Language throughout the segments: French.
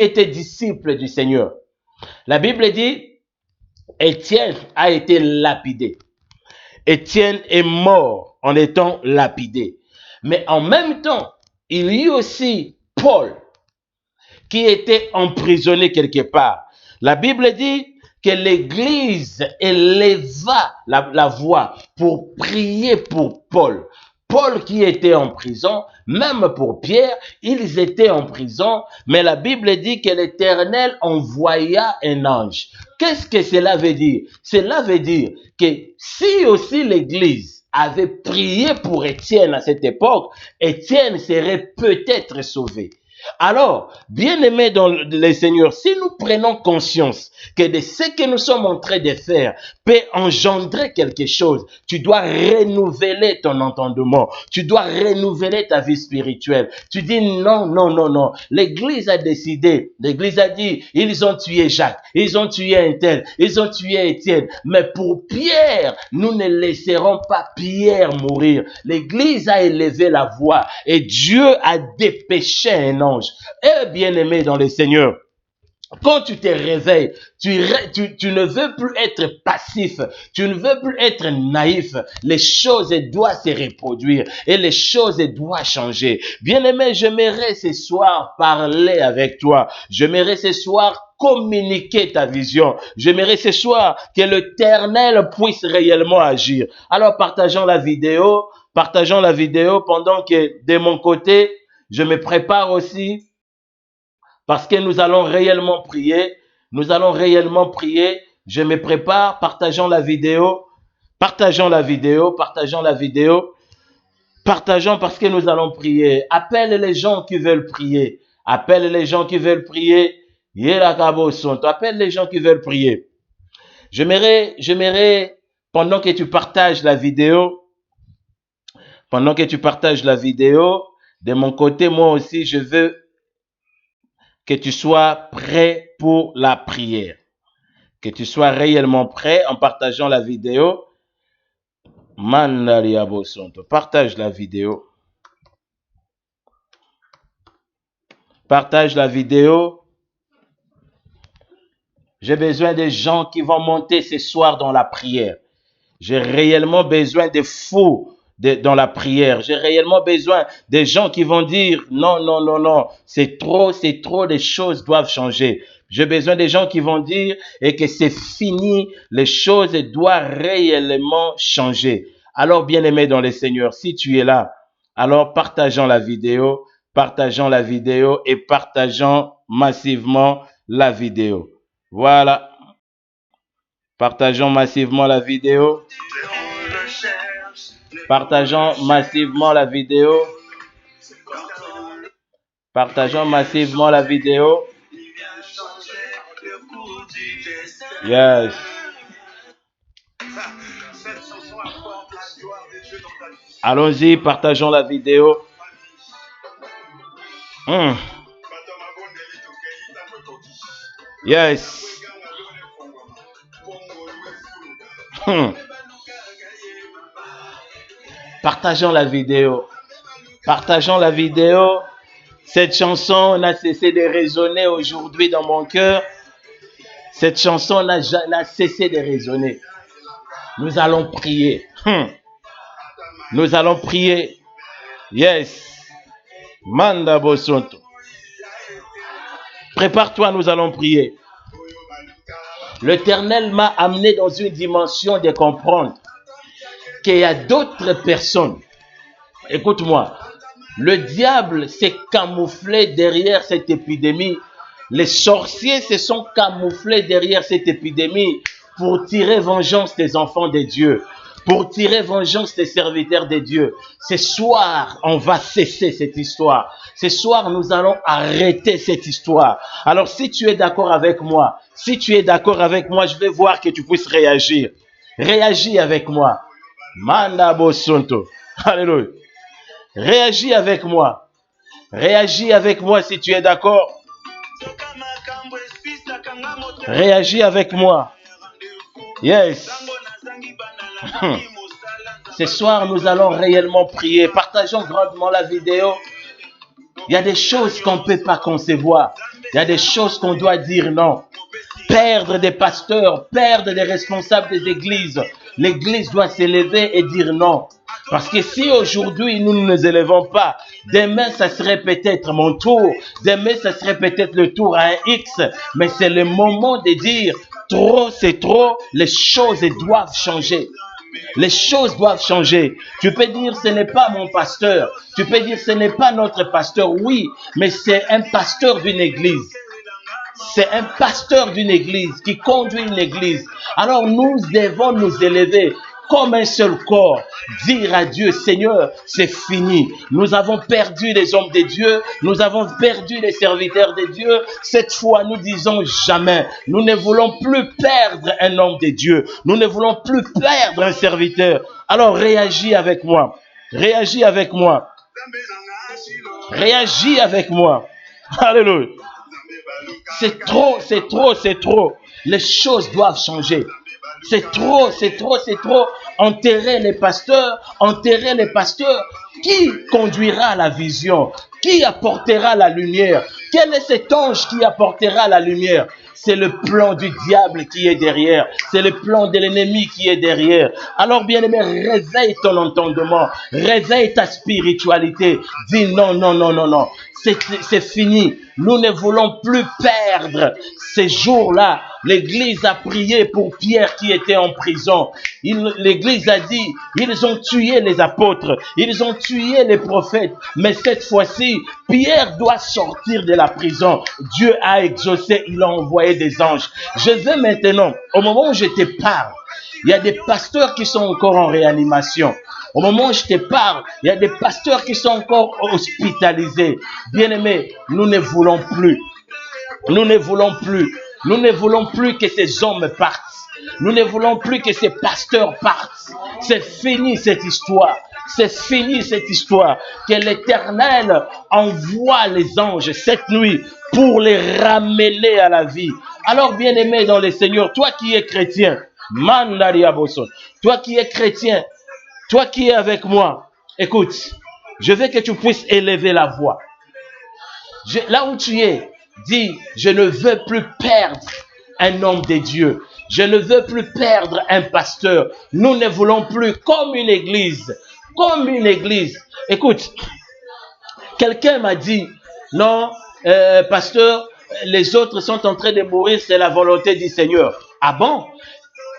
étaient disciples du Seigneur. La Bible dit, Étienne a été lapidé. Étienne est mort en étant lapidé. Mais en même temps, il y eut aussi Paul qui était emprisonné quelque part. La Bible dit que l'Église éleva la voix pour prier pour Paul. Paul qui était en prison, même pour Pierre, ils étaient en prison, mais la Bible dit que l'Éternel envoya un ange. Qu'est-ce que cela veut dire? Cela veut dire que si aussi l'Église avait prié pour Étienne à cette époque, Étienne serait peut-être sauvé. Alors, bien-aimés dans le Seigneur, si nous prenons conscience que de ce que nous sommes en train de faire peut engendrer quelque chose, tu dois renouveler ton entendement, tu dois renouveler ta vie spirituelle. Tu dis non, non, non, non. L'Église a décidé, l'Église a dit, ils ont tué Jacques, ils ont tué un tel, ils ont tué Étienne. Mais pour Pierre, nous ne laisserons pas Pierre mourir. L'Église a élevé la voix et Dieu a dépêché un ange. Eh bien-aimé dans le Seigneur, quand tu te réveilles, tu ne veux plus être passif, tu ne veux plus être naïf. Les choses doivent se reproduire et les choses doivent changer. Bien-aimé, j'aimerais ce soir parler avec toi. J'aimerais ce soir communiquer ta vision. J'aimerais ce soir que l'Éternel puisse réellement agir. Alors partageons la vidéo pendant que de mon côté, je me prépare aussi. Parce que nous allons réellement prier. Nous allons réellement prier. Je me prépare. Partageons la vidéo. Partageons la vidéo. Partageons la vidéo. Partageons parce que nous allons prier. Appelle les gens qui veulent prier. Appelle les gens qui veulent prier. Appelle les gens qui veulent prier. J'aimerais, pendant que tu partages la vidéo, de mon côté, moi aussi, je veux que tu sois prêt pour la prière. Que tu sois réellement prêt en partageant la vidéo. Partage la vidéo. Partage la vidéo. J'ai besoin des gens qui vont monter ce soir dans la prière. J'ai réellement besoin des fous dans la prière. J'ai réellement besoin des gens qui vont dire non, non, non, non, c'est trop, les choses doivent changer. J'ai besoin des gens qui vont dire et que c'est fini, les choses doivent réellement changer. Alors, bien-aimé dans le Seigneur, si tu es là, alors partageons la vidéo et partageons massivement la vidéo. Voilà. Partageons massivement la vidéo. Partageons massivement la vidéo. Partageons massivement la vidéo. Yes. Allons-y, partageons la vidéo. Yes. Partageons la vidéo. Partageons la vidéo. Cette chanson n'a cessé de résonner aujourd'hui dans mon cœur. Cette chanson n'a cessé de résonner. Nous allons prier. Nous allons prier. Yes. Manda Bosonto. Prépare-toi, nous allons prier. L'Éternel m'a amené dans une dimension de comprendre qu'il y a d'autres personnes. Écoute-moi. Le diable s'est camouflé derrière cette épidémie. Les sorciers se sont camouflés derrière cette épidémie pour tirer vengeance des enfants de Dieu, pour tirer vengeance des serviteurs de Dieu. Ce soir, on va cesser cette histoire. Ce soir, nous allons arrêter cette histoire. Alors, si tu es d'accord avec moi, je vais voir que tu puisses réagir. Réagis avec moi. Manda Bosonto. Alléluia. Réagis avec moi. Réagis avec moi si tu es d'accord. Réagis avec moi. Yes. Ce soir, nous allons réellement prier. Partageons grandement la vidéo. Il y a des choses qu'on ne peut pas concevoir. Il y a des choses qu'on doit dire non. Perdre des pasteurs, perdre des responsables des églises. L'église doit s'élever et dire non. Parce que si aujourd'hui nous ne nous élevons pas, demain ça serait peut-être mon tour, demain ça serait peut-être le tour à un X, mais c'est le moment de dire trop c'est trop, les choses doivent changer. Les choses doivent changer. Tu peux dire ce n'est pas mon pasteur, tu peux dire ce n'est pas notre pasteur, oui, mais c'est un pasteur d'une église. C'est un pasteur d'une église qui conduit une église. Alors nous devons nous élever comme un seul corps, dire à Dieu, Seigneur, c'est fini. Nous avons perdu les hommes de Dieu, nous avons perdu les serviteurs de Dieu. Cette fois, nous disons jamais. Nous ne voulons plus perdre un homme de Dieu. Nous ne voulons plus perdre un serviteur. Alors réagis avec moi. Réagis avec moi. Réagis avec moi. Alléluia. C'est trop, c'est trop, c'est trop. Les choses doivent changer. C'est trop, c'est trop, c'est trop. Enterrer les pasteurs, enterrer les pasteurs. Qui conduira la vision? Qui apportera la lumière? Quel est cet ange qui apportera la lumière? C'est le plan du diable qui est derrière. C'est le plan de l'ennemi qui est derrière. Alors, bien-aimé, réveille ton entendement. Réveille ta spiritualité. Dis non, non, non, non, non. C'est fini. Nous ne voulons plus perdre ces jours-là. L'Église a prié pour Pierre qui était en prison. L'Église a dit, ils ont tué les apôtres, ils ont tué les prophètes. Mais cette fois-ci, Pierre doit sortir de la prison. Dieu a exaucé, il a envoyé des anges. Je veux maintenant, au moment où je te parle, il y a des pasteurs qui sont encore en réanimation. Au moment où je te parle, il y a des pasteurs qui sont encore hospitalisés. Bien-aimés, nous ne voulons plus. Nous ne voulons plus. Nous ne voulons plus que ces hommes partent. Nous ne voulons plus que ces pasteurs partent. C'est fini cette histoire. C'est fini cette histoire. Que l'Éternel envoie les anges cette nuit pour les ramener à la vie. Alors, bien-aimé dans le Seigneur, toi qui es chrétien, Mandaria Boson, toi qui es chrétien, toi qui es avec moi, écoute, je veux que tu puisses élever la voix. Là où tu es, dis, je ne veux plus perdre un homme de Dieu. Je ne veux plus perdre un pasteur. Nous ne voulons plus comme une église. Comme une église. Écoute, quelqu'un m'a dit, non, pasteur, les autres sont en train de mourir, c'est la volonté du Seigneur. Ah bon?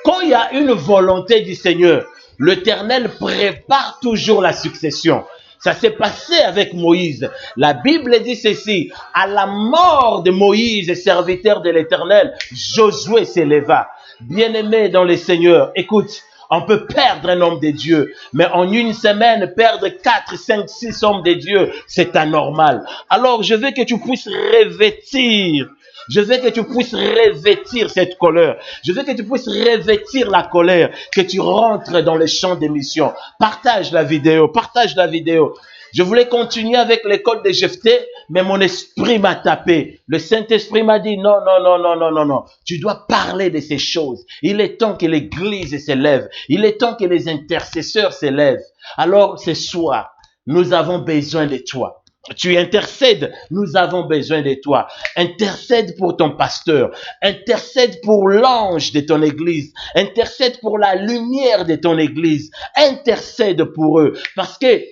Quand il y a une volonté du Seigneur, l'Éternel prépare toujours la succession. Ça s'est passé avec Moïse. La Bible dit ceci, à la mort de Moïse, serviteur de l'Éternel, Josué s'éleva. Bien-aimé dans le Seigneur, écoute, on peut perdre un homme de Dieu, mais en une semaine, perdre 4, 5, 6 hommes de Dieu, c'est anormal. Alors, je veux que tu puisses revêtir. Je veux que tu puisses revêtir cette colère. Je veux que tu puisses revêtir la colère, que tu rentres dans le champ des missions. Partage la vidéo, partage la vidéo. Je voulais continuer avec l'école de Jephthé, mais mon esprit m'a tapé. Le Saint-Esprit m'a dit non, non, non, non, non, non, non. Tu dois parler de ces choses. Il est temps que l'Église s'élève. Il est temps que les intercesseurs s'élèvent. Alors, ce soir, nous avons besoin de toi. Tu intercèdes, nous avons besoin de toi. Intercède pour ton pasteur. Intercède pour l'ange de ton église. Intercède pour la lumière de ton église. Intercède pour eux. Parce que,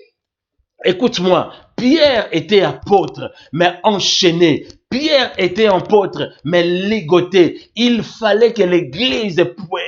écoute-moi, Pierre était apôtre, mais enchaîné. Pierre était apôtre, mais ligoté. Il fallait que l'église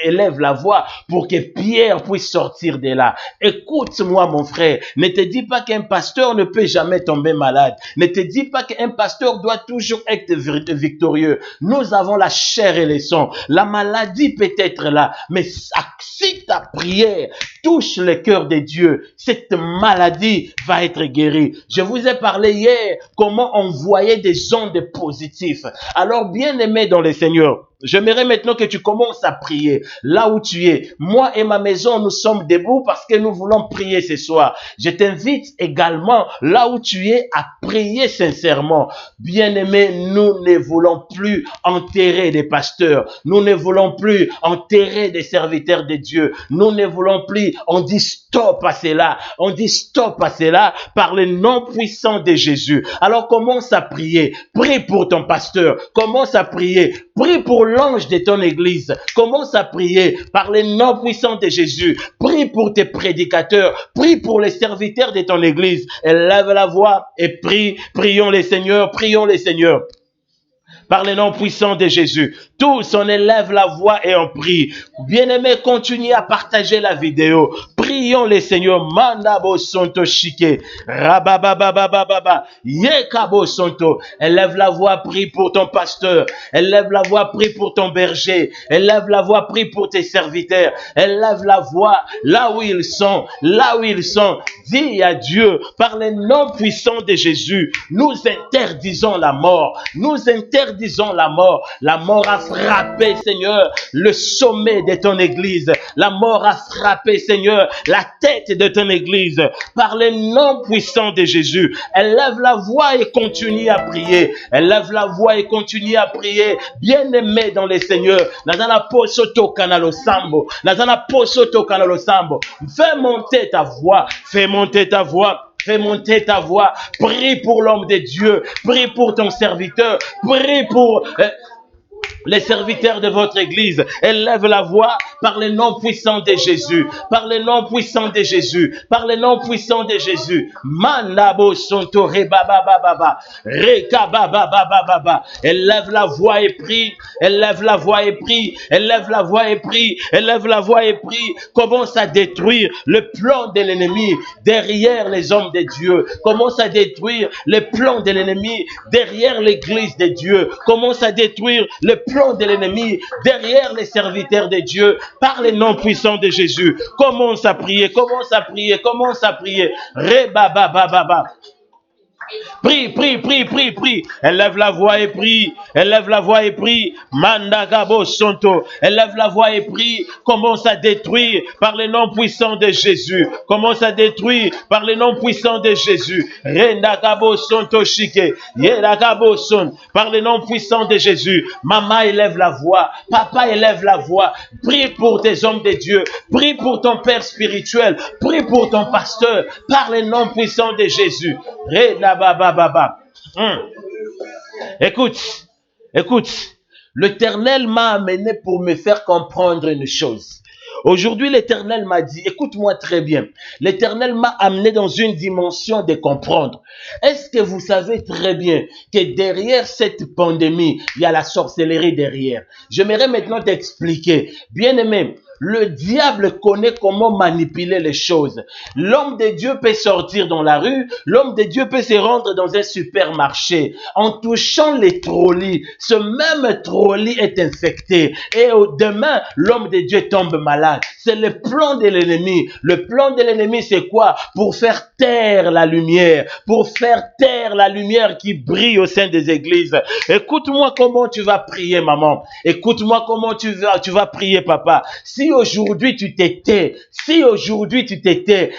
élève la voix pour que Pierre puisse sortir de là. Écoute-moi, mon frère. Ne te dis pas qu'un pasteur ne peut jamais tomber malade. Ne te dis pas qu'un pasteur doit toujours être victorieux. Nous avons la chair et le sang. La maladie peut être là, mais si ta prière touche le cœur de Dieu, cette maladie va être guérie. Je vous ai parlé hier comment envoyer des ondes positives. Alors, bien-aimés dans le Seigneur, J'aimerais maintenant que tu commences à prier là où tu es. Moi et ma maison, nous sommes debout parce que nous voulons prier ce soir. Je t'invite également là où tu es à prier sincèrement. Bien-aimés, nous ne voulons plus enterrer des pasteurs. Nous ne voulons plus enterrer des serviteurs de Dieu. Nous ne voulons plus, on dit stop à cela. On dit stop à cela par le nom puissant de Jésus. Alors commence à prier. Prie pour ton pasteur. Commence à prier. Prie pour l'ange de ton église. Commence à prier par le nom puissant de Jésus. Prie pour tes prédicateurs. Prie pour les serviteurs de ton église. Élève la voix et prie. Prions les seigneurs. Prions les seigneurs. Par le nom puissant de Jésus. Tous, on élève la voix et on prie. Bien-aimés, continuez à partager la vidéo. Prions les seigneurs. Mandabo sonto shike. Rababababababa. Yekabo sonto. Élève la voix, prie pour ton pasteur. Élève la voix, prie pour ton berger. Élève la voix, prie pour tes serviteurs. Élève la voix là où ils sont. Là où ils sont. Dis à Dieu, par le nom puissant de Jésus, nous interdisons la mort. Nous interdisons la mort. La mort a frappé, Seigneur, le sommet de ton église. La mort a frappé, Seigneur, la tête de ton église. Par le nom puissant de Jésus, élève la voix et continue à prier. Élève la voix et continue à prier. Bien-aimé dans les seigneurs, nazana posoto kanalo sambo. Nazana posoto kanalo sambo. Fais monter ta voix. Fais monter ta voix. Fais monter ta voix. Prie pour l'homme de Dieu. Prie pour ton serviteur. Prie pour les serviteurs de votre église. Élève la voix par le nom puissant de Jésus. Par le nom puissant de Jésus. Par le nom puissant de Jésus. Manabo sonto rebabababa. Rekababababa. Élève la voix et prie. Élève la voix et prie. Élève la voix et prie. Élève la voix et prie. Commence à détruire le plan de l'ennemi derrière les hommes de Dieu. Commence à détruire le plan de l'ennemi derrière l'église de Dieu. Commence à détruire le plan de l'ennemi derrière les serviteurs de Dieu par le nom puissant de Jésus. Commence à prier, commence à prier, commence à prier. Rebababababa. Prie, prie, prie, prie, prie. Élève la voix et prie. Élève la voix et prie. Mandagabo sonto. Élève la voix et prie. Commence à détruire par le nom puissant de Jésus. Commence à détruire par le nom puissant de Jésus. Rendagabo sonto shike. Yeragabo son. Par le nom puissant de Jésus. Maman élève la voix. Papa élève la voix. Prie pour tes hommes de Dieu. Prie pour ton père spirituel. Prie pour ton pasteur. Par le nom puissant de Jésus. Écoute, écoute, l'Éternel m'a amené pour me faire comprendre une chose. Aujourd'hui, l'Éternel m'a dit, écoute-moi très bien, l'Éternel m'a amené dans une dimension de comprendre. Est-ce que vous savez très bien que derrière cette pandémie, il y a la sorcellerie derrière? J'aimerais maintenant t'expliquer. Bien-aimé, le diable connaît comment manipuler les choses. L'homme de Dieu peut sortir dans la rue, l'homme de Dieu peut se rendre dans un supermarché. En touchant les trolleys, ce même trolley est infecté. Et demain, l'homme de Dieu tombe malade. C'est le plan de l'ennemi. Le plan de l'ennemi, c'est quoi? Pour faire taire la lumière. Pour faire taire la lumière qui brille au sein des églises. Écoute-moi comment tu vas prier, maman. Écoute-moi comment tu vas prier, papa. Si aujourd'hui tu t'étais,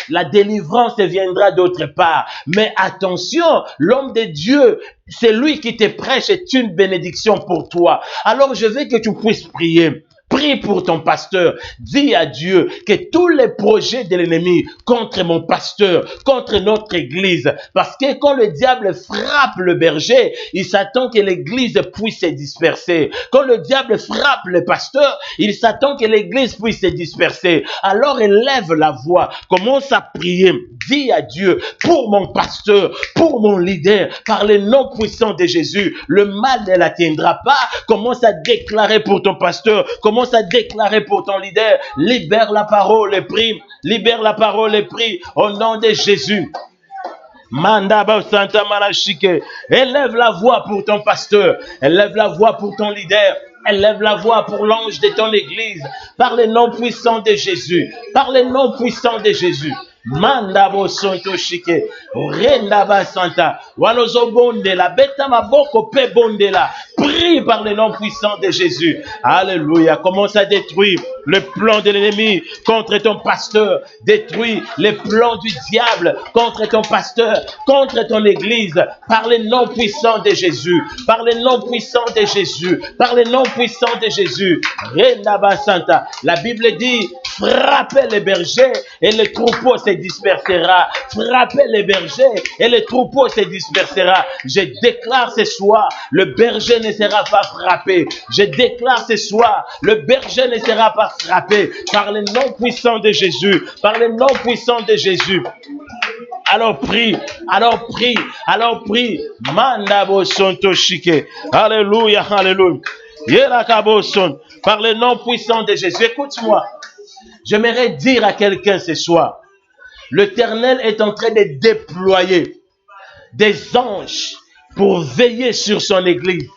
la délivrance viendra d'autre part. Mais attention, l'homme de Dieu, c'est lui qui te prêche, est une bénédiction pour toi. Alors je veux que tu puisses prier. Prie pour ton pasteur. Dis à Dieu que tous les projets de l'ennemi contre mon pasteur, contre notre église, parce que quand le diable frappe le berger, il s'attend que l'église puisse se disperser. Quand le diable frappe le pasteur, il s'attend que l'église puisse se disperser. Alors élève la voix, commence à prier. Dis à Dieu, pour mon pasteur, pour mon leader, par le nom puissant de Jésus, le mal ne l'atteindra pas. Commence à déclarer pour ton pasteur, commence à déclarer pour ton leader. Libère la parole et prie. Libère la parole et prie au nom de Jésus. Mandaba Santa Marachike. Élève la voix pour ton pasteur. Élève la voix pour ton leader. Élève la voix pour l'ange de ton église. Par le nom puissant de Jésus. Par le nom puissant de Jésus. Mandabo sonto shike. Rendaba santa. Walozo bondela. Beta maboko pe bondela. Prie par le nom puissant de Jésus. Alléluia. Commence à détruire le plan de l'ennemi contre ton pasteur. Détruis les plans du diable contre ton pasteur, contre ton église. Par le nom puissant de Jésus. Par le nom puissant de Jésus. Par le nom puissant de Jésus. Rendaba santa. La Bible dit, frappez les bergers et le troupeau se dispersera. Frappez les bergers et le troupeau se dispersera. Je déclare ce soir, le berger ne sera pas frappé. Je déclare ce soir, le berger ne sera pas frappé par le nom puissant de Jésus. Par le nom puissant de Jésus. Alors prie, alors prie, alors prie. Mandabo sonto shike. Alléluia, alléluia. Yerakabo son. Par le nom puissant de Jésus. Écoute-moi. J'aimerais dire à quelqu'un ce soir, l'Éternel est en train de déployer des anges pour veiller sur son église.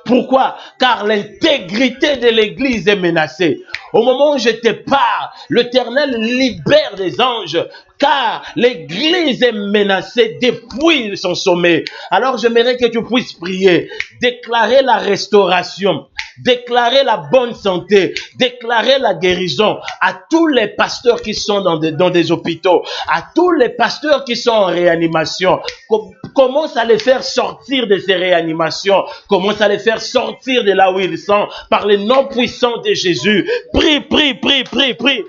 Pourquoi? Car l'intégrité de l'église est menacée. Au moment où je te parle, l'Éternel libère des anges, car l'église est menacée depuis son sommet. Alors j'aimerais que tu puisses prier, déclarer la restauration, déclarer la bonne santé, déclarer la guérison à tous les pasteurs qui sont dans des hôpitaux, à tous les pasteurs qui sont en réanimation. Commence à les faire sortir de ces réanimations, commence à les faire sortir de là où ils sont, par le nom puissant de Jésus. Prie, prie, prie, prie, prie.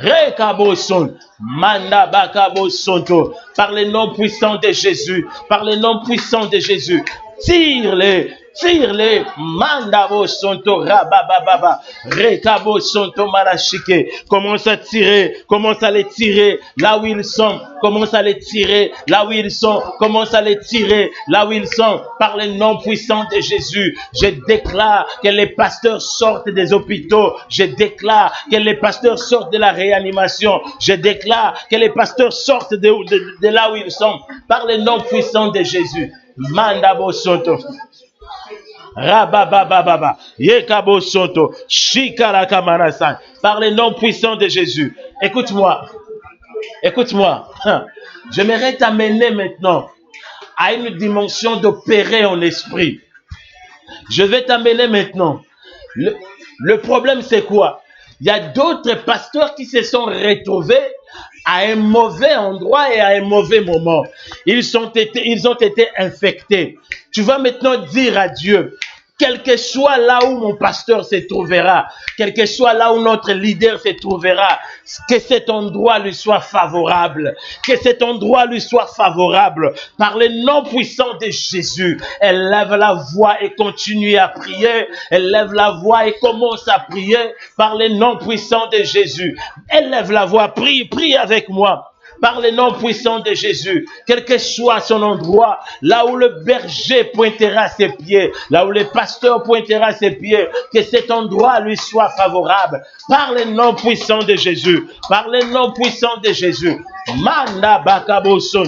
Rekaboson, Mandabakabosonto, par le nom puissant de Jésus, par le nom puissant de Jésus. Tire-les, tire-les, Mandabo Sonto, Rabababa, Rekabo Sonto Marashike. Commence à tirer, commence à les tirer là où ils sont, commence à les tirer là où ils sont, commence à les tirer là où ils sont, par le nom puissant de Jésus. Je déclare que les pasteurs sortent des hôpitaux, je déclare que les pasteurs sortent de la réanimation, je déclare que les pasteurs sortent de là où ils sont, par le nom puissant de Jésus. Mandabo Sonto. Rababababa. Yekabo Sonto. Shikaraka Manasan. Par le nom puissant de Jésus. Écoute-moi. Écoute-moi. J'aimerais t'amener maintenant à une dimension d'opérer en esprit. Je vais t'amener maintenant. Le problème, c'est quoi? Il y a d'autres pasteurs qui se sont retrouvés à un mauvais endroit et à un mauvais moment. Ils ont été infectés. Tu vas maintenant dire à Dieu, quel que soit là où mon pasteur se trouvera, quel que soit là où notre leader se trouvera, que cet endroit lui soit favorable, que cet endroit lui soit favorable. Par le nom puissant de Jésus, elle lève la voix et continue à prier. Elle lève la voix et commence à prier par le nom puissant de Jésus. Elle lève la voix, prie, prie avec moi. Par le nom puissant de Jésus, quel que soit son endroit, là où le berger pointera ses pieds, là où le pasteur pointera ses pieds, que cet endroit lui soit favorable. Par le nom puissant de Jésus, par le nom puissant de Jésus. Manda bakaboson.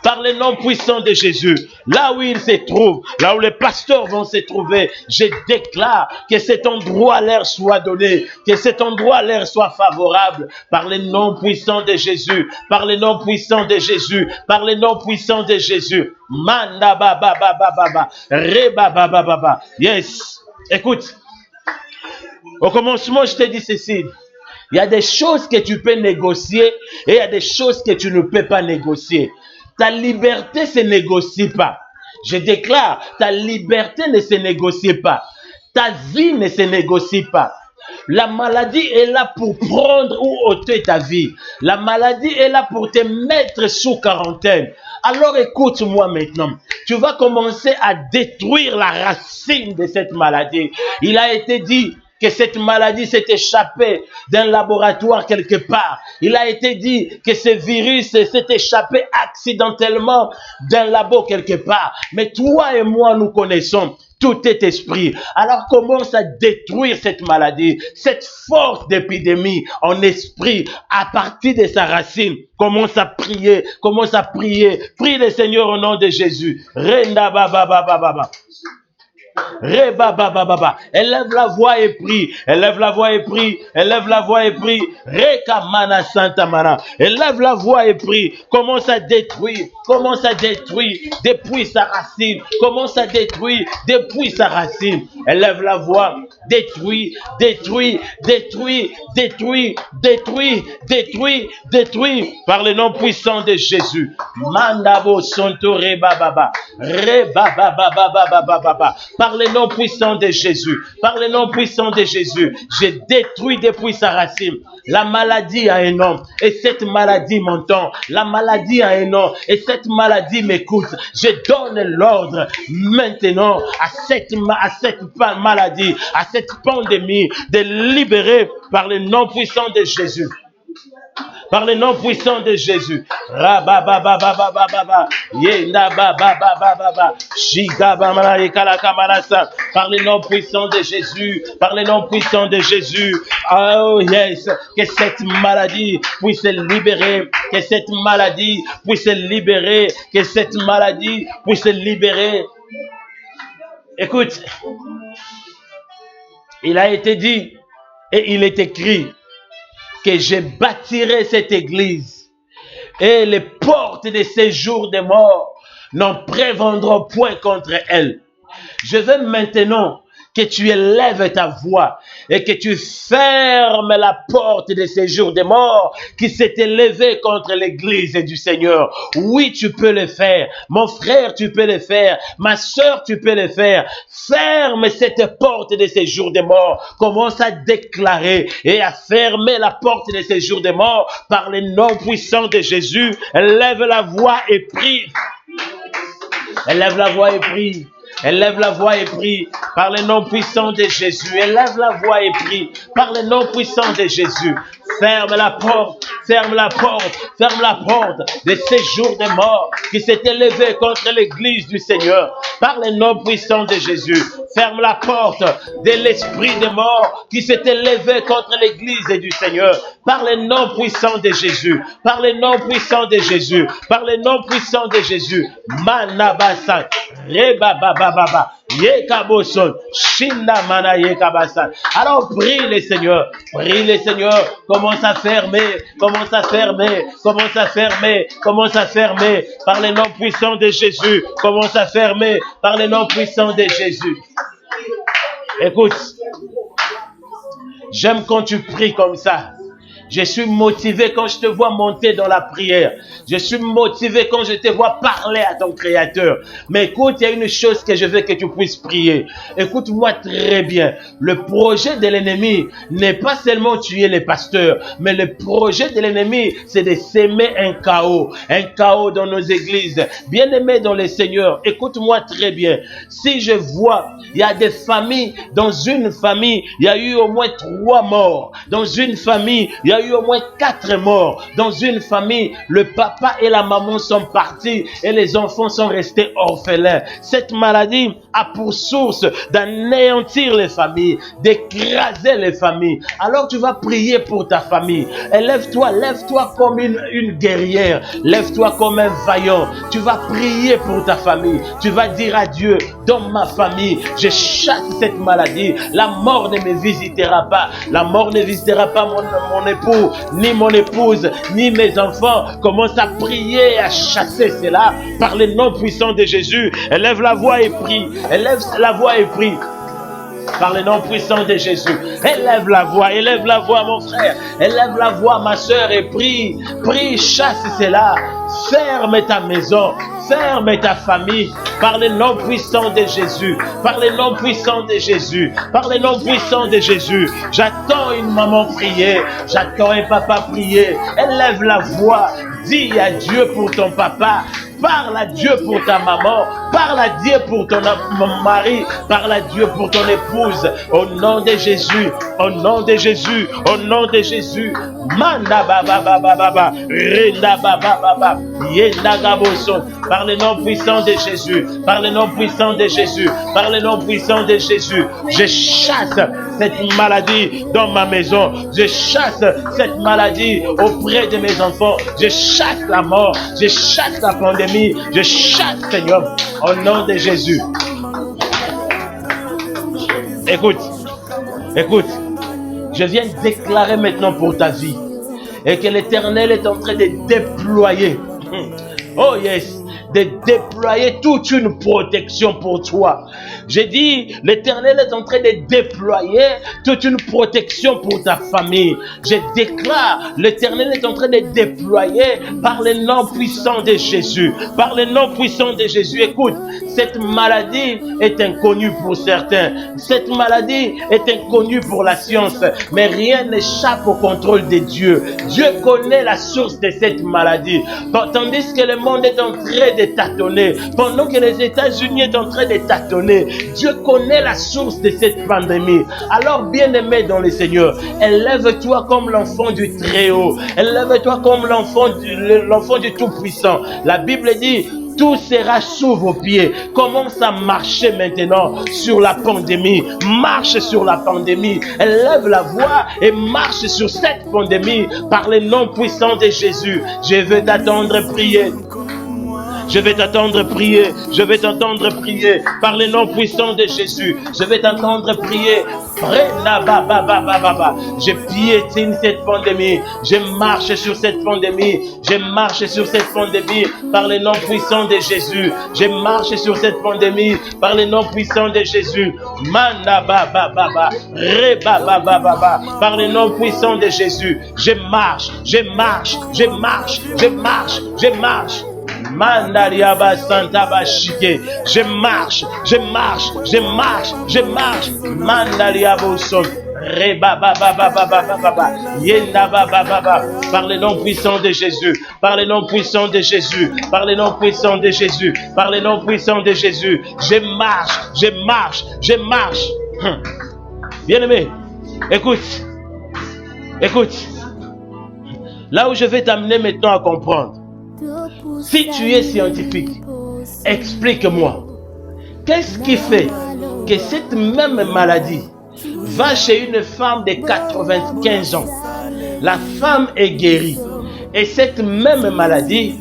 Par le nom puissant de Jésus, là où il se trouve, là où les pasteurs vont se trouver, je déclare que cet endroit leur soit donné, que cet endroit leur soit favorable, par le nom puissant de Jésus, par le nom puissant de Jésus, par le nom puissant de Jésus. Manda baba baba baba, reba baba baba. Yes. Écoute, au commencement, je t'ai dit ceci. Il y a des choses que tu peux négocier et il y a des choses que tu ne peux pas négocier. Ta liberté ne se négocie pas. Je déclare, ta liberté ne se négocie pas. Ta vie ne se négocie pas. La maladie est là pour prendre ou ôter ta vie. La maladie est là pour te mettre sous quarantaine. Alors écoute-moi maintenant. Tu vas commencer à détruire la racine de cette maladie. Il a été dit que cette maladie s'est échappée d'un laboratoire quelque part. Il a été dit que ce virus s'est échappé accidentellement d'un labo quelque part. Mais toi et moi, nous connaissons. Tout est esprit. Alors commence à détruire cette maladie, cette force d'épidémie en esprit à partir de sa racine. Commence à prier, commence à prier. Prie le Seigneur au nom de Jésus. Renda baba baba baba. Reba baba baba. Élève la voix et prie. Élève la voix et prie. Élève la voix et prie. Reka mana santa mana. Élève la voix et prie. Commence à détruire. Commence à détruire depuis sa racine. Commence à détruire depuis sa racine. Élève la voix. Détruis, détruis, détruis, détruis, détruis, détruis, détruis par le nom puissant de Jésus. Mandabo sonto reba baba. Reba baba baba baba baba. Par le nom puissant de Jésus. Par le nom puissant de Jésus. Je détruis depuis sa racine. La maladie a un nom. Et cette maladie m'entend. La maladie a un nom. Et cette maladie m'écoute. Je donne l'ordre maintenant à cette maladie, à cette pandémie, de libérer par le nom puissant de Jésus. Par le nom puissant de Jésus. Par le nom puissant de Jésus. Par le nom puissant de Jésus. Oh yes. Que cette maladie puisse se libérer. Que cette maladie puisse se libérer. Que cette maladie puisse se libérer. Écoute. Il a été dit et il est écrit que je bâtirai cette église et les portes de séjour des morts n'en prévendront point contre elle. Je veux maintenant que tu élèves ta voix et que tu fermes la porte de séjour des morts qui s'est élevée contre l'église du Seigneur. Oui, tu peux le faire. Mon frère, tu peux le faire. Ma soeur, tu peux le faire. Ferme cette porte de séjour des morts. Commence à déclarer et à fermer la porte de séjour des morts par le nom puissant de Jésus. Élève la voix et prie. Élève la voix et prie. Élève la voix et prie par le nom puissant de Jésus. Élève la voix et prie par le nom puissant de Jésus. Ferme la porte, ferme la porte, ferme la porte de séjour des morts qui s'est élevé contre l'église du Seigneur. Par le nom puissant de Jésus. Ferme la porte de l'esprit des morts qui s'est élevé contre l'église du Seigneur. Par le nom puissant de Jésus. Par le nom puissant de Jésus. Par le nom puissant de Jésus. Manabasa. Rebabababa. Yekaboson. Shinda mana yekabasan. Alors prie le Seigneur. Prie le Seigneur. Commence à fermer. Commence à fermer. Commence à fermer. Commence à fermer. Par le nom puissant de Jésus. Commence à fermer. Par le nom puissant de Jésus. Écoute. J'aime quand tu pries comme ça. Je suis motivé quand je te vois monter dans la prière. Je suis motivé quand je te vois parler à ton Créateur. Mais écoute, il y a une chose que je veux que tu puisses prier. Écoute-moi très bien. Le projet de l'ennemi n'est pas seulement tuer les pasteurs, mais le projet de l'ennemi, c'est de s'aimer un chaos dans nos églises. Bien-aimés dans le Seigneur, écoute-moi très bien. Si je vois, il y a des familles, dans une famille, il y a eu au moins 3 morts. Dans une famille, il y a eu au moins 4 morts. Dans une famille, le papa et la maman sont partis et les enfants sont restés orphelins. Cette maladie a pour source d'anéantir les familles, d'écraser les familles. Alors tu vas prier pour ta famille. Et lève-toi comme une guerrière. Lève-toi comme un vaillant. Tu vas prier pour ta famille. Tu vas dire à Dieu, dans ma famille, je chasse cette maladie. La mort ne me visitera pas. La mort ne visitera pas mon époux, ni mon épouse, ni mes enfants. Commence à prier et à chasser cela par le nom puissant de Jésus. Élève la voix et prie. Élève la voix et prie. Par le nom puissant de Jésus. Élève la voix mon frère. Élève la voix ma soeur et prie. Prie, chasse cela. Ferme ta maison. Ferme ta famille. Par le nom puissant de Jésus. Par le nom puissant de Jésus. Par le nom puissant de Jésus. J'attends une maman prier. J'attends un papa prier. Élève la voix. Dis à Dieu pour ton papa. Parle à Dieu pour ta maman. Parle à Dieu pour ton mari. Parle à Dieu pour ton épouse. Au nom de Jésus. Au nom de Jésus. Au nom de Jésus. Manda baba baba baba. Renda baba baba. Yenda gaboson. Par le nom puissant de Jésus. Par le nom puissant de Jésus. Par le nom puissant de Jésus. Je chasse cette maladie dans ma maison. Je chasse cette maladie auprès de mes enfants. Je chasse la mort. Je chasse la pandémie. Je chasse, Seigneur, au nom de Jésus. Écoute, écoute, je viens déclarer maintenant pour ta vie et que l'Éternel est en train de déployer, oh yes, de déployer toute une protection pour toi. J'ai dit, l'Éternel est en train de déployer toute une protection pour ta famille. Je déclare, l'Éternel est en train de déployer par le nom puissant de Jésus. Par le nom puissant de Jésus. Écoute, cette maladie est inconnue pour certains. Cette maladie est inconnue pour la science. Mais rien n'échappe au contrôle de Dieu. Dieu connaît la source de cette maladie. Tandis que le monde est en train de tâtonner, pendant que les États-Unis sont en train de tâtonner, Dieu connaît la source de cette pandémie. Alors, bien-aimé dans le Seigneur, élève-toi comme l'enfant du Très-Haut. Élève-toi comme l'enfant du Tout-Puissant. La Bible dit, tout sera sous vos pieds. Commence à marcher maintenant sur la pandémie. Marche sur la pandémie. Élève la voix et marche sur cette pandémie par le nom puissant de Jésus. Je vais t'attendre prier. Je vais t'entendre prier. Je vais t'entendre prier par le nom puissant de Jésus. Je vais t'entendre prier. Je piétine cette pandémie. Je marche sur cette pandémie. Je marche sur cette pandémie par le nom puissant de Jésus. Je marche sur cette pandémie par le nom puissant de Jésus. Par le nom puissant de Jésus. Je marche, je marche, je marche, je marche, je marche. Mandariaba Santa Bashike. Je marche, je marche, je marche, je marche. Mandariabo Son. Par le nom puissant de Jésus, par le nom puissant de Jésus, par le nom puissant de Jésus, par le nom puissant de Jésus. Je marche, je marche, je marche. Bien-aimé, écoute, écoute. Là où je vais t'amener maintenant à comprendre. Si tu es scientifique, explique-moi, qu'est-ce qui fait que cette même maladie va chez une femme de 95 ans, la femme est guérie, et cette même maladie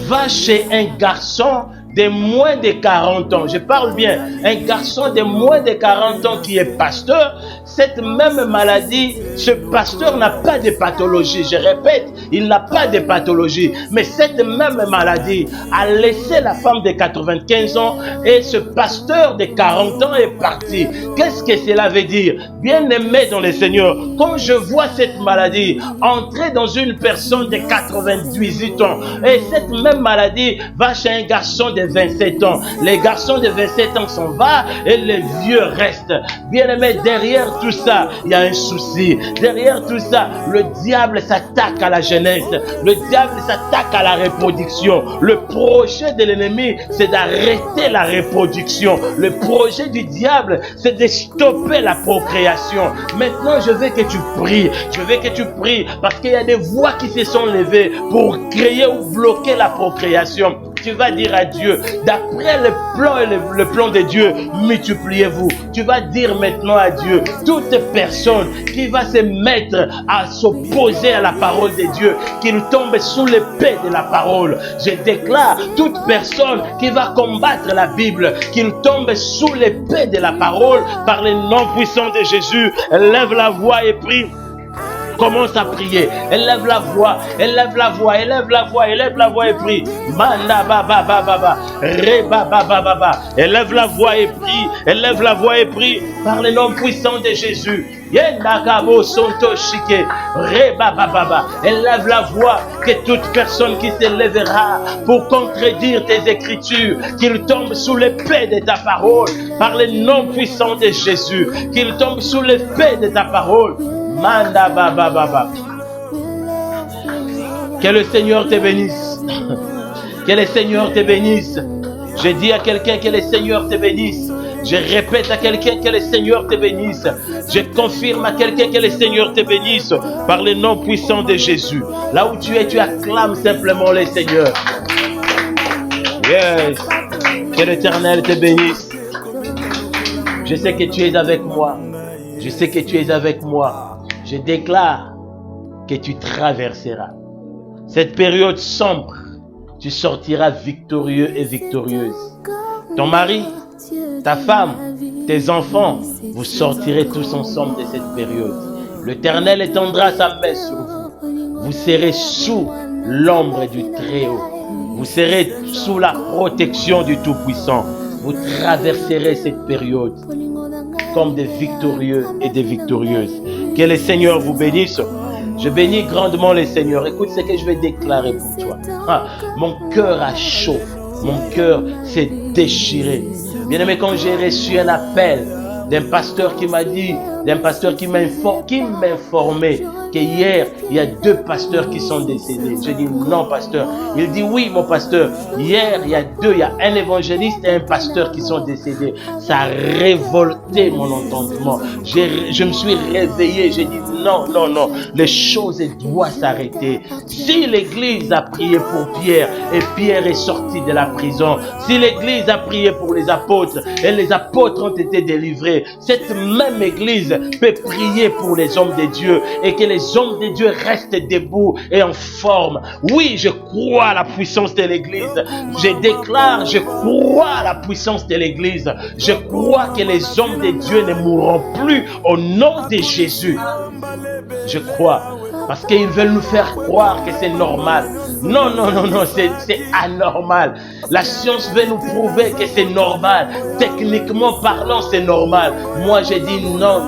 va chez un garçon de moins de 40 ans, je parle bien, un garçon de moins de 40 ans qui est pasteur, cette même maladie, ce pasteur n'a pas de pathologie, je répète, il n'a pas de pathologie, mais cette même maladie a laissé la femme de 95 ans et ce pasteur de 40 ans est parti. Qu'est-ce que cela veut dire? Bien-aimé dans le Seigneur, quand je vois cette maladie entrer dans une personne de 98 ans et cette même maladie va chez un garçon de 27 ans. Les garçons de 27 ans s'en vont et les vieux restent. Bien-aimé, derrière tout ça, il y a un souci. Derrière tout ça, le diable s'attaque à la jeunesse. Le diable s'attaque à la reproduction. Le projet de l'ennemi, c'est d'arrêter la reproduction. Le projet du diable, c'est de stopper la procréation. Maintenant, je veux que tu pries. Je veux que tu pries parce qu'il y a des voix qui se sont levées pour créer ou bloquer la procréation. Tu vas dire à Dieu, d'après le plan et le plan de Dieu, multipliez-vous. Tu vas dire maintenant à Dieu, toute personne qui va se mettre à s'opposer à la parole de Dieu, qu'il tombe sous l'épée de la parole. Je déclare, toute personne qui va combattre la Bible, qu'il tombe sous l'épée de la parole, par le nom puissant de Jésus. Lève la voix et prie. Commence à prier. Élève la voix. Élève la voix. Élève la voix. Élève la voix et prie. Manda ba ba ba ba ba. Re ba ba ba ba ba. Élève la voix et prie. Élève la voix et prie. Par le nom puissant de Jésus. Yendakabo sonto shike. Re ba ba ba ba. Élève la voix. Que toute personne qui se lèvera pour contredire tes écritures, qu'il tombe sous l'épée de ta parole. Par le nom puissant de Jésus. Qu'il tombe sous l'épée de ta parole. Manda ba ba ba ba. Que le Seigneur te bénisse. Que le Seigneur te bénisse. Je dis à quelqu'un que le Seigneur te bénisse. Je répète à quelqu'un que le Seigneur te bénisse. Je confirme à quelqu'un que le Seigneur te bénisse par le nom puissant de Jésus. Là où tu es, tu acclames simplement le Seigneur. Yes. Que l'Éternel te bénisse. Je sais que tu es avec moi. Je sais que tu es avec moi. Je déclare que tu traverseras cette période sombre. Tu sortiras victorieux et victorieuse. Ton mari ta femme, tes enfants, vous sortirez tous ensemble de cette période. L'Éternel étendra sa main sur vous. Vous serez sous l'ombre du Très-Haut. Vous serez sous la protection du Tout-Puissant. Vous traverserez cette période comme des victorieux et des victorieuses. Que le Seigneur vous bénisse. Je bénis grandement le Seigneur. Écoute ce que je vais déclarer pour toi. Mon cœur a chaud. Mon cœur s'est déchiré. Bien-aimé, quand j'ai reçu un appel d'un pasteur qui m'a dit, d'un pasteur qui m'informait que hier, il y a 2 pasteurs qui sont décédés. Je dis non, pasteur. Il dit oui, mon pasteur. Hier, il y a un évangéliste et un pasteur qui sont décédés. Ça a révolté mon entendement. Je me suis réveillé. J'ai dit non. Les choses doivent s'arrêter. Si l'église a prié pour Pierre et Pierre est sorti de la prison, si l'église a prié pour les apôtres et les apôtres ont été délivrés, cette même église peut prier pour les hommes de Dieu et que les hommes de Dieu restent debout et en forme. Oui, je crois à la puissance de l'église. Je crois à la puissance de l'église. Je crois que les hommes de Dieu ne mourront plus au nom de Jésus. Je crois. Parce qu'ils veulent nous faire croire que c'est normal. Non, c'est anormal. La science veut nous prouver que c'est normal. Techniquement parlant, c'est normal. Moi, je dis non.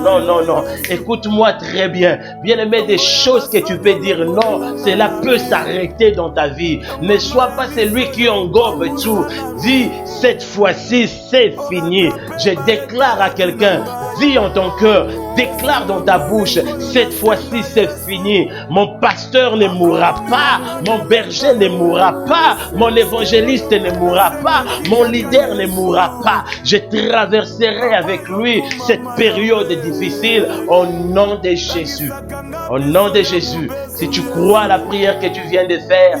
Écoute-moi très bien. Bien-aimé, des choses que tu peux dire non, cela peut s'arrêter dans ta vie. Ne sois pas celui qui engorbe tout. Dis, cette fois-ci, c'est fini. Je déclare à quelqu'un, dis en ton cœur, déclare dans ta bouche, cette fois-ci, c'est fini. Mon pasteur ne mourra pas. Mon berger ne mourra pas. Mon évangéliste ne mourra pas. Mon leader ne mourra pas. Je traverserai avec lui cette période difficile au nom de Jésus. Au nom de Jésus. Si tu crois à la prière que tu viens de faire,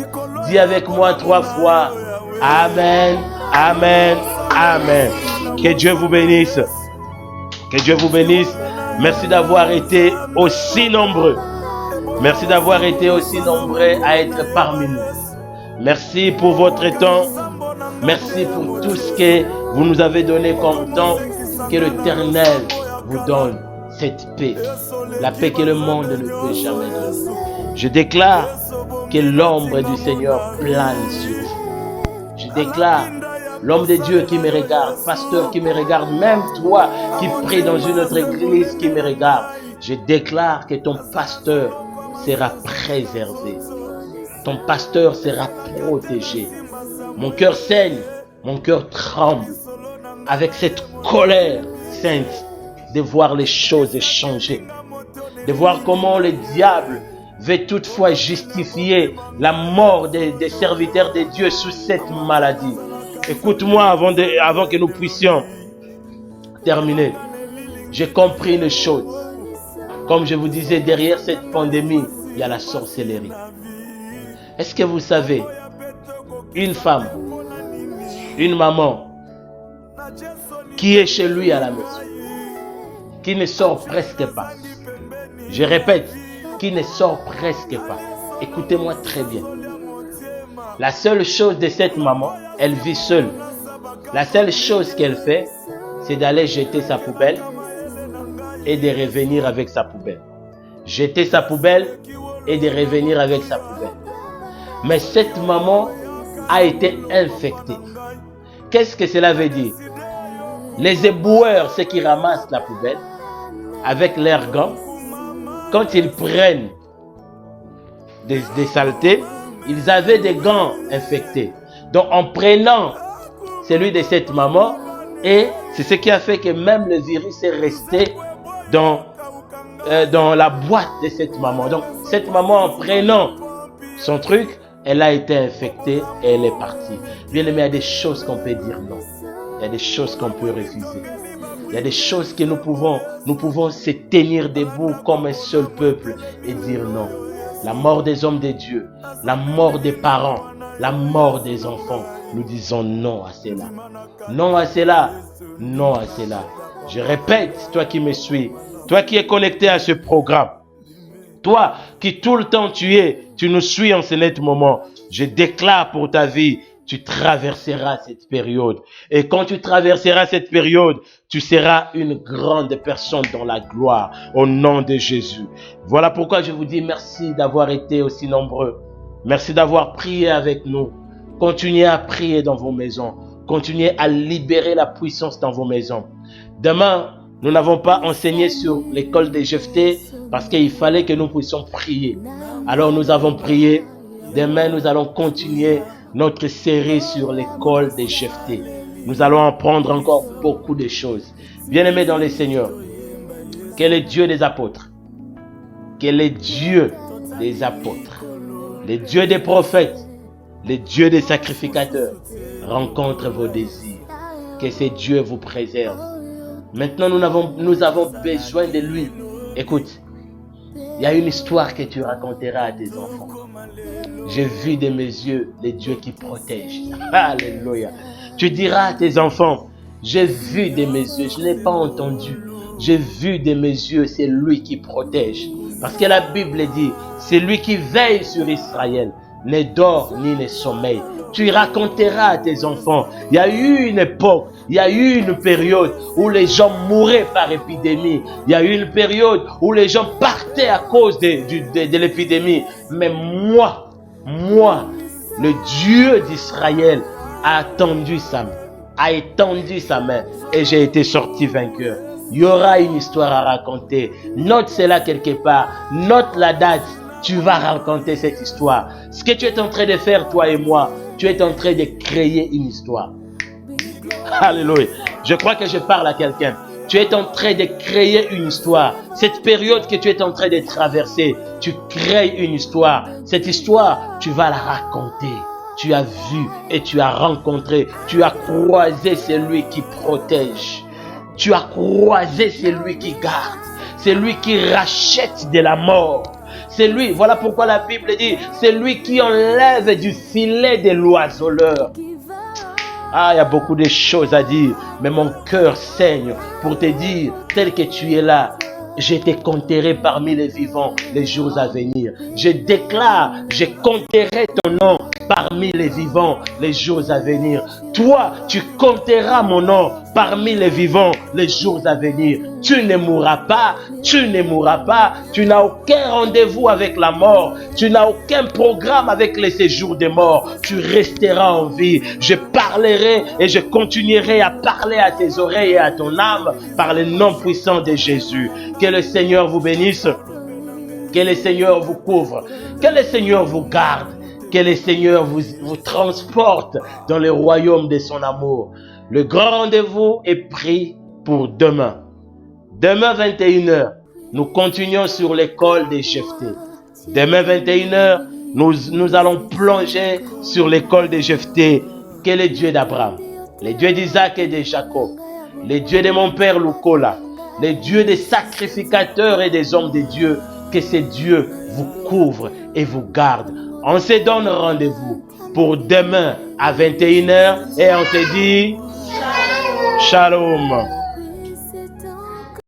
dis avec moi 3 fois. Amen, amen, amen. Que Dieu vous bénisse. Que Dieu vous bénisse. Merci d'avoir été aussi nombreux. Merci d'avoir été aussi nombreux à être parmi nous. Merci pour votre temps. Merci pour tout ce que vous nous avez donné comme temps. Que l'Éternel vous donne cette paix. La paix que le monde ne peut jamais donner. Je déclare que l'ombre du Seigneur plane sur vous. Je déclare, l'homme de Dieu qui me regarde, pasteur qui me regarde, même toi qui pries dans une autre église qui me regarde, je déclare que ton pasteur sera préservé. Ton pasteur sera protégé. Mon cœur saigne, mon cœur tremble avec cette colère sainte de voir les choses changer, de voir comment le diable veut toutefois justifier la mort des serviteurs de Dieu sous cette maladie. Écoute-moi avant que nous puissions terminer. J'ai compris une chose. Comme je vous disais, derrière cette pandémie, il y a la sorcellerie. Est-ce que vous savez, une femme, une maman, qui est chez lui à la maison, qui ne sort presque pas. Je répète, qui ne sort presque pas. Écoutez-moi très bien. La seule chose de cette maman, elle vit seule. La seule chose qu'elle fait, c'est d'aller jeter sa poubelle et de revenir avec sa poubelle. Jeter sa poubelle et de revenir avec sa poubelle. Mais cette maman a été infectée. Qu'est-ce que cela veut dire? Les éboueurs, ceux qui ramassent la poubelle, avec leurs gants, quand ils prennent des saletés, ils avaient des gants infectés. Donc en prenant celui de cette maman, et c'est ce qui a fait que même le virus est resté dans la boîte de cette maman. Donc cette maman, en prenant son truc, elle a été infectée et elle est partie. Bien aimé, il y a des choses qu'on peut dire non. Il y a des choses qu'on peut refuser. Il y a des choses que nous pouvons se tenir debout comme un seul peuple et dire non. La mort des hommes de Dieu, la mort des parents, la mort des enfants. Nous disons non à cela. Non à cela. Non à cela. Je répète, toi qui me suis, toi qui es connecté à ce programme, toi qui tout le temps tu nous suis en ce net moment, je déclare pour ta vie tu traverseras cette période. Et quand tu traverseras cette période, tu seras une grande personne dans la gloire, au nom de Jésus. Voilà pourquoi je vous dis merci d'avoir été aussi nombreux. Merci d'avoir prié avec nous. Continuez à prier dans vos maisons. Continuez à libérer la puissance dans vos maisons. Demain, nous n'avons pas enseigné sur l'école des Jephthé parce qu'il fallait que nous puissions prier. Alors nous avons prié. Demain, nous allons continuer notre série sur l'école des Jephthé. Nous allons apprendre encore beaucoup de choses. Bien-aimés dans les Seigneurs, quel est Dieu des apôtres? Quel est Dieu des apôtres? Le Dieu des prophètes, le Dieu des sacrificateurs, rencontre vos désirs. Que ce Dieu vous préserve. Maintenant, nous avons besoin de lui. Écoute, il y a une histoire que tu raconteras à tes enfants. J'ai vu de mes yeux les dieux qui protègent. Alléluia. Tu diras à tes enfants, j'ai vu de mes yeux, je n'ai pas entendu. J'ai vu de mes yeux, c'est lui qui protège. Parce que la Bible dit, c'est lui qui veille sur Israël, ne dort ni ne sommeille. Tu raconteras à tes enfants, il y a eu une époque, il y a eu une période où les gens mouraient par épidémie. Il y a eu une période où les gens partaient à cause de l'épidémie. Mais moi, le Dieu d'Israël a étendu sa main et j'ai été sorti vainqueur. Il y aura une histoire à raconter. Note cela quelque part. Note la date. Tu vas raconter cette histoire. Ce que tu es en train de faire, toi et moi, tu es en train de créer une histoire. Alléluia. Je crois que je parle à quelqu'un. Tu es en train de créer une histoire. Cette période que tu es en train de traverser, tu crées une histoire. Cette histoire, tu vas la raconter. Tu as vu et tu as rencontré, tu as croisé celui qui protège. Tu as croisé celui qui garde, celui qui rachète de la mort. C'est lui, voilà pourquoi la Bible dit, c'est lui qui enlève du filet de l'oiseleur. Ah, il y a beaucoup de choses à dire, mais mon cœur saigne pour te dire, tel que tu es là, je te compterai parmi les vivants les jours à venir. Je déclare, je compterai ton nom parmi les vivants les jours à venir. Toi, tu compteras mon nom parmi les vivants les jours à venir. Tu ne mourras pas, tu ne mourras pas. Tu n'as aucun rendez-vous avec la mort. Tu n'as aucun programme avec les séjours des morts. Tu resteras en vie. Je parlerai et je continuerai à parler à tes oreilles et à ton âme par le nom puissant de Jésus. Que le Seigneur vous bénisse. Que le Seigneur vous couvre. Que le Seigneur vous garde. Que le Seigneur vous transporte dans le royaume de son amour. Le grand rendez-vous est pris pour demain. Demain 21h, nous continuons sur l'école des Jephthé. Demain 21h, nous allons plonger sur l'école des Jephthé. Quel est le Dieu d'Abraham, le Dieu d'Isaac et de Jacob, le Dieu de mon père Lukola, le Dieu des sacrificateurs et des hommes de Dieu. Que ce Dieu vous couvre et vous garde. On se donne rendez-vous pour demain à 21h et on se dit Shalom.